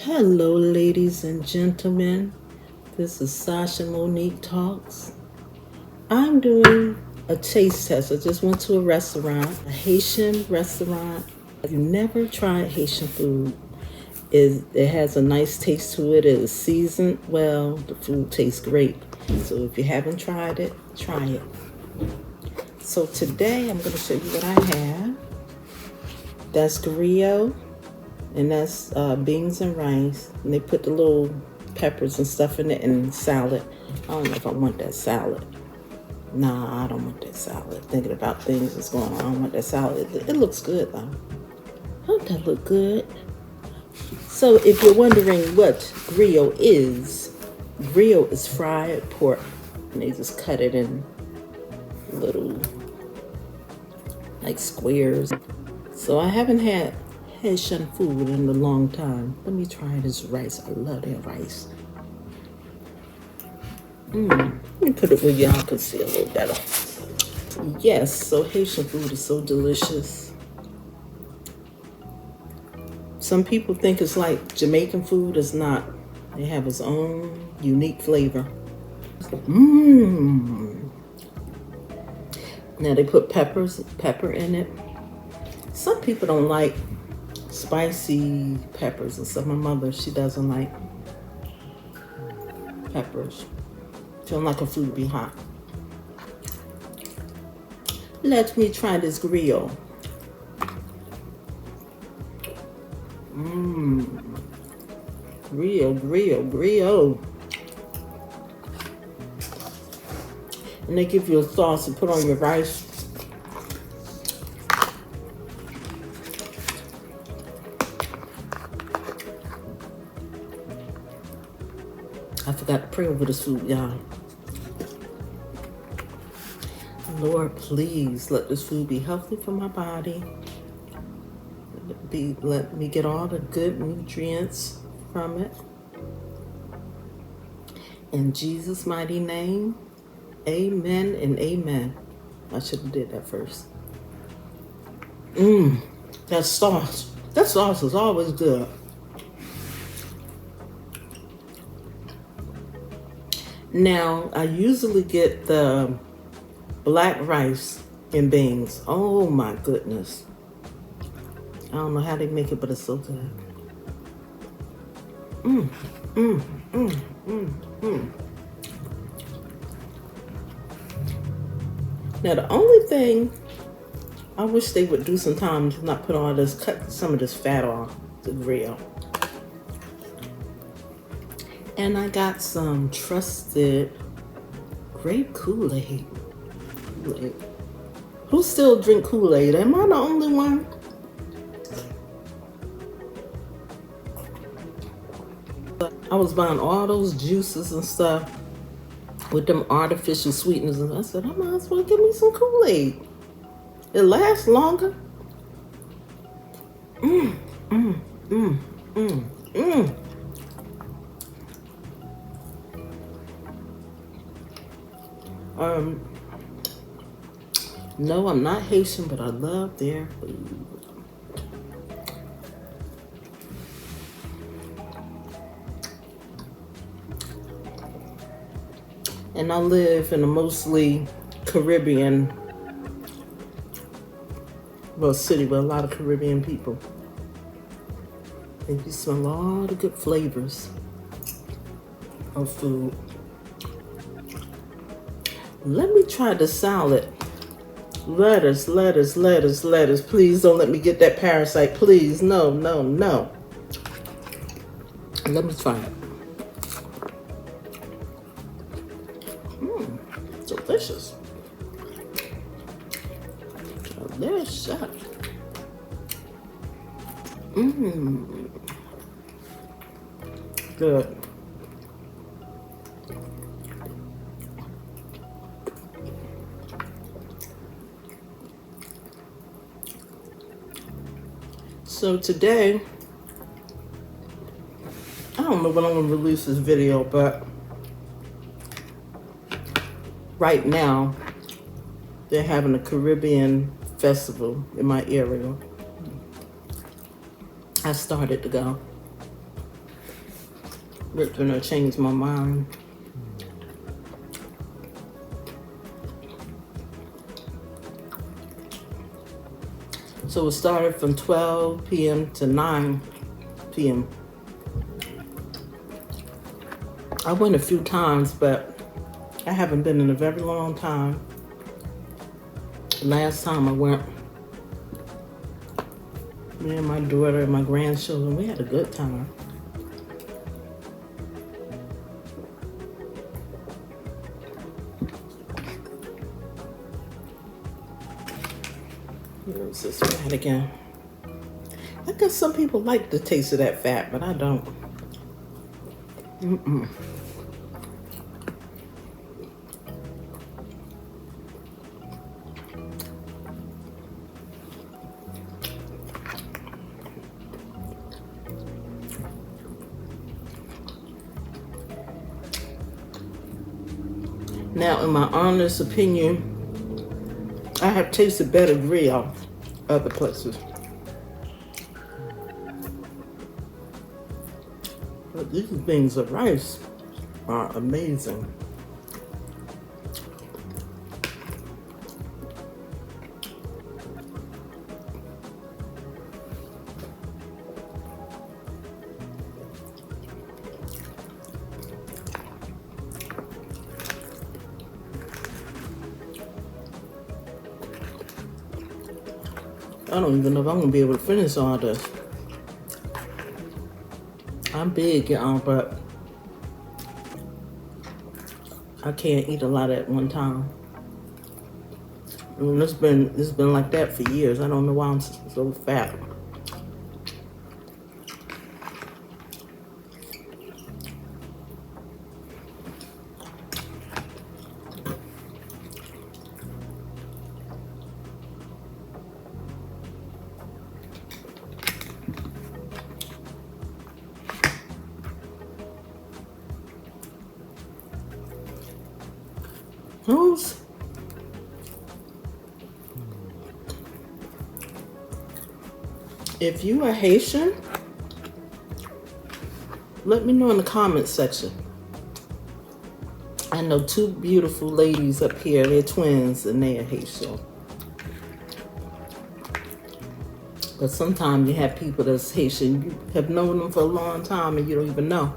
Hello, ladies and gentlemen. This is Sasha Monique Talks. I'm doing a taste test. I just went to a restaurant, a Haitian restaurant. If you never tried Haitian food, it has a nice taste to it. It is seasoned well. The food tastes great. So if you haven't tried it, try it. So today I'm going to show you what I have. That's griot. And that's beans and rice. And they put the little peppers and stuff in it and salad. I don't know if I want that salad. Nah, I don't want that salad. Thinking about things that's going on. I don't want that salad. It looks good though. Don't that look good? So if you're wondering what griot is fried pork. And they just cut it in little like squares. So I haven't had Haitian food in a long time. Let me try this rice. I love that rice. Let me put it where y'all can see a little better. Yes, so Haitian food is so delicious. Some people think it's like Jamaican food. It's not. They have its own unique flavor. Now they put pepper in it. Some people don't like spicy peppers and stuff. My mother, she doesn't like peppers. She don't like her food to be hot. Let me try this griot. Griot. And they give you a sauce to put on your rice. I forgot to pray over this food, y'all. Lord, please let this food be healthy for my body. Let me get all the good nutrients from it. In Jesus' mighty name, amen and amen. I should have did that first. That sauce is always good. Now, I usually get the black rice and beans. Oh my goodness. I don't know how they make it, but it's so good. Now, the only thing I wish they would do sometimes is not put all this, cut some of this fat off the grill. And I got some trusted grape Kool-Aid. Who still drink Kool-Aid? Am I the only one? I was buying all those juices and stuff with them artificial sweeteners, and I said, I might as well give me some Kool-Aid. It lasts longer. No, I'm not Haitian, but I love their food. And I live in a mostly Caribbean, city with a lot of Caribbean people. And you smell all the good flavors of food. Let me try the salad. Lettuce. Please don't let me get that parasite. Please, no. Let me try it. Delicious. Good. So today, I don't know when I'm going to release this video, but right now, they're having a Caribbean festival in my area. I started to go. Ripped when I changed my mind. So it started from 12 p.m. to 9 p.m. I went a few times, but I haven't been in a very long time. Last time I went, me and my daughter and my grandchildren, we had a good time. Here's this fat again. I guess some people like the taste of that fat, but I don't. Now, in my honest opinion, I have tasted better griot other places. But these things of rice are amazing. I don't even know if I'm gonna be able to finish all this. I'm big, y'all, but I can't eat a lot at one time. And it's been like that for years. I don't know why I'm so fat. Who's? If you are Haitian, let me know in the comments section. I know two beautiful ladies up here. They're twins and they are Haitian. But sometimes you have people that's Haitian. You have known them for a long time and you don't even know.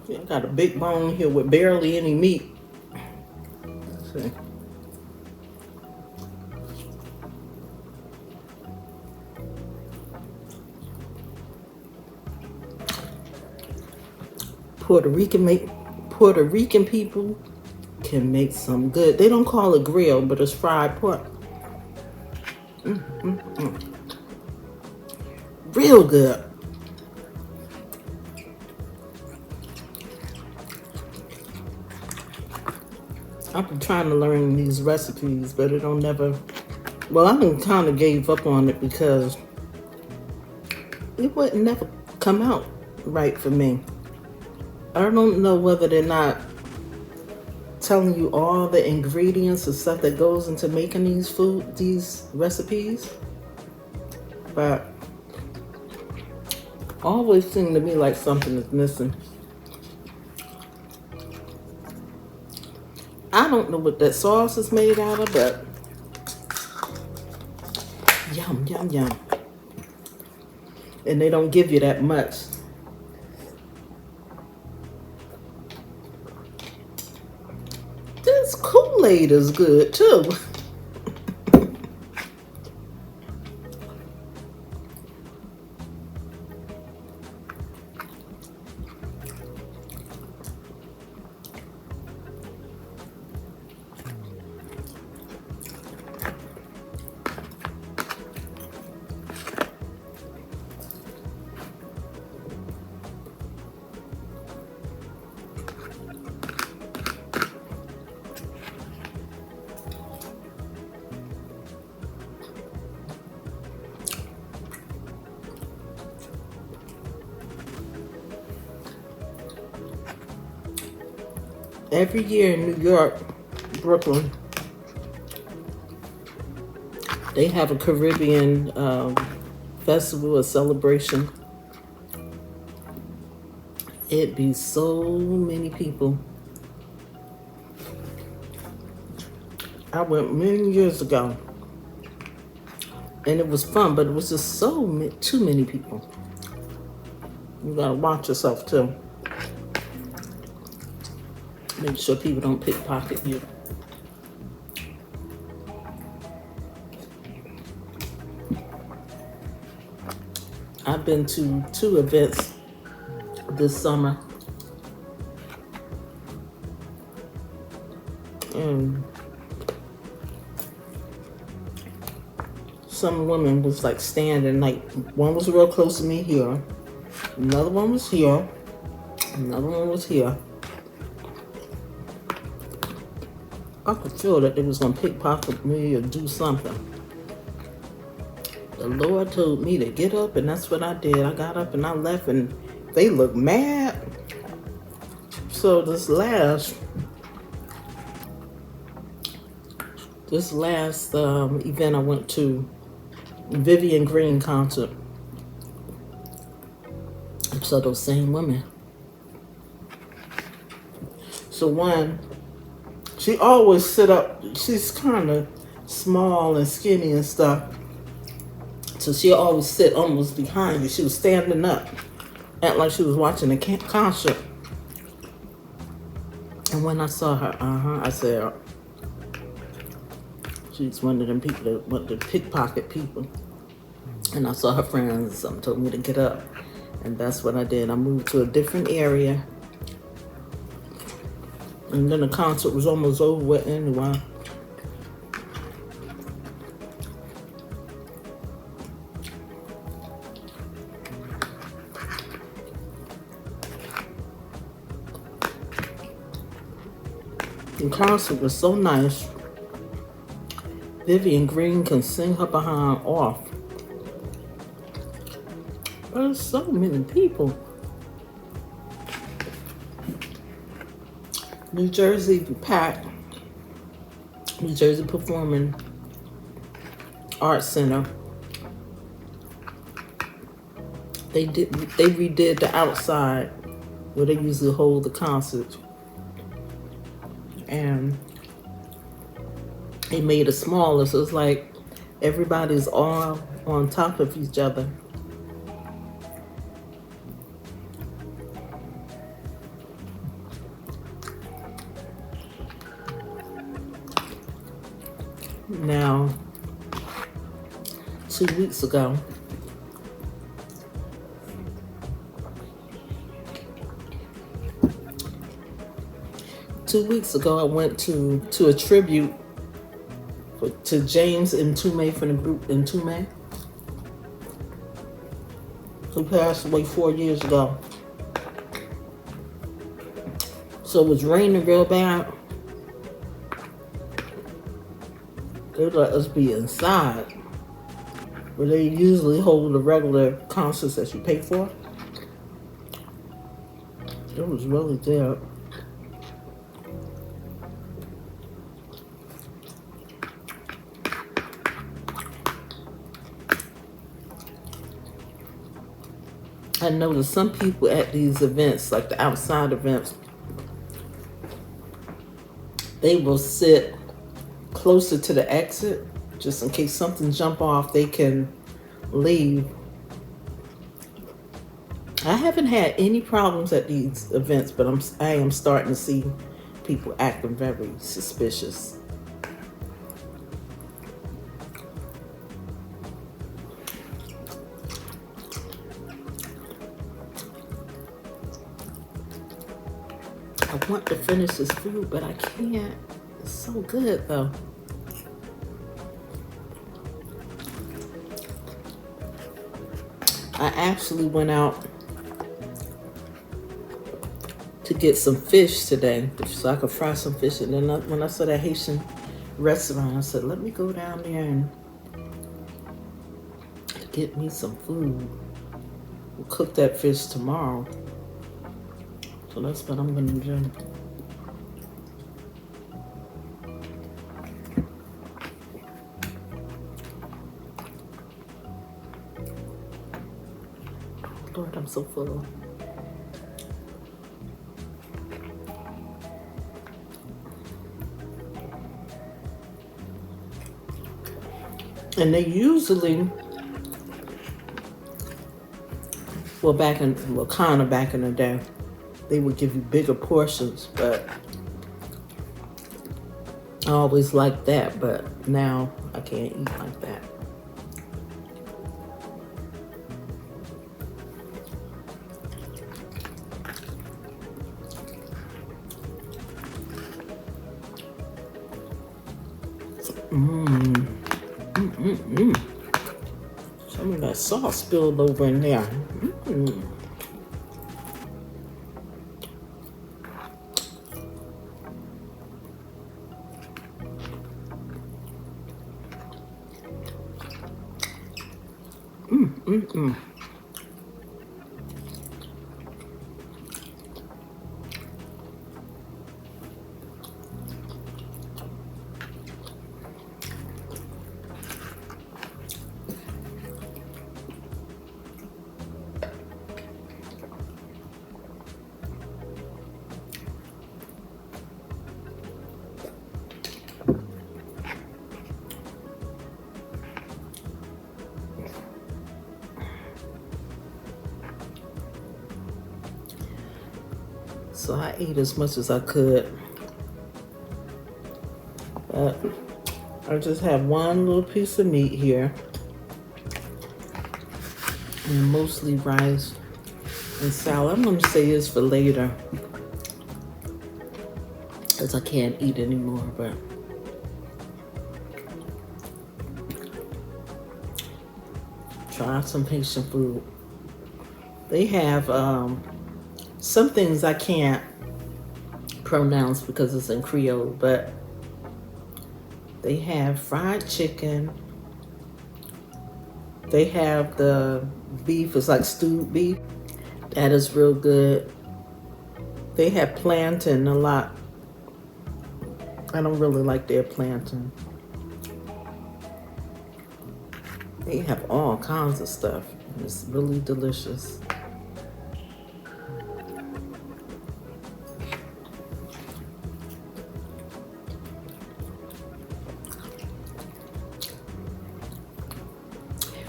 See, I got a big bone here with barely any meat. Let's see. Puerto Rican people can make some good. They don't call it grilled, but it's fried pork. Real good. I've been trying to learn these recipes, but it don't never. Well, I kind of gave up on it because it would never come out right for me. I don't know whether they're not telling you all the ingredients and stuff that goes into making these recipes, but always seem to me like something is missing. I don't know what that sauce is made out of, but yum, yum, yum. And they don't give you that much. This Kool-Aid is good too. Every year in New York, Brooklyn, they have a Caribbean festival or celebration. It be so many people. I went many years ago, and it was fun, but it was just too many people. You gotta watch yourself too. Make sure people don't pickpocket you. I've been to 2 events this summer, and some women was like standing, like one was real close to me here, another one was here, another one was here. I could feel that they was gonna pickpocket me or do something. The Lord told me to get up, and that's what I did. I got up and I left, and they looked mad. So this last event I went to, Vivian Green concert. I saw those same women. So one, she always sit up. She's kind of small and skinny and stuff. So she always sit almost behind you. She was standing up, acting like she was watching a concert. And when I saw her, I said, she's one of them people that want to pickpocket people. And I saw her friends and something told me to get up. And that's what I did. I moved to a different area. And then the concert was almost over with anyway. The concert was so nice. Vivian Green can sing her behind off. There's so many people. New Jersey packed. New Jersey Performing Arts Center. They redid the outside where they usually hold the concert, and they made it smaller, so it's like everybody's all on top of each other. Now, 2 weeks ago, I went to a tribute to James Ntume from the group Ntume, who passed away 4 years ago. So it was raining real bad. They let us be inside, where they usually hold the regular concerts that you pay for. It was really there. I noticed some people at these events, like the outside events, they will sit closer to the exit, just in case something jump off, they can leave. I haven't had any problems at these events, but I am starting to see people acting very suspicious. I want to finish this food, but I can't. It's so good though. I actually went out to get some fish today so I could fry some fish. And then when I saw that Haitian restaurant, I said, let me go down there and get me some food. We'll cook that fish tomorrow. So that's what I'm going to do. Lord, I'm so full. And they usually, kind of back in the day, they would give you bigger portions, but I always liked that, but now I can't eat like that. Some of that sauce spilled over in there. So I ate as much as I could, but I just have one little piece of meat here, and mostly rice and salad. I'm going to say this for later, because I can't eat anymore, but try some Haitian food. They have some things I can't pronounce because it's in Creole, but they have fried chicken. They have the beef, it's like stewed beef. That is real good. They have plantain a lot. I don't really like their plantain. They have all kinds of stuff. It's really delicious.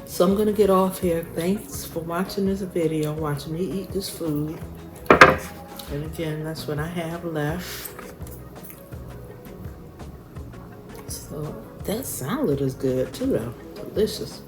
So I'm gonna get off here. Thanks for watching this video, watching me eat this food. And again, that's what I have left. So that salad is good too though, delicious.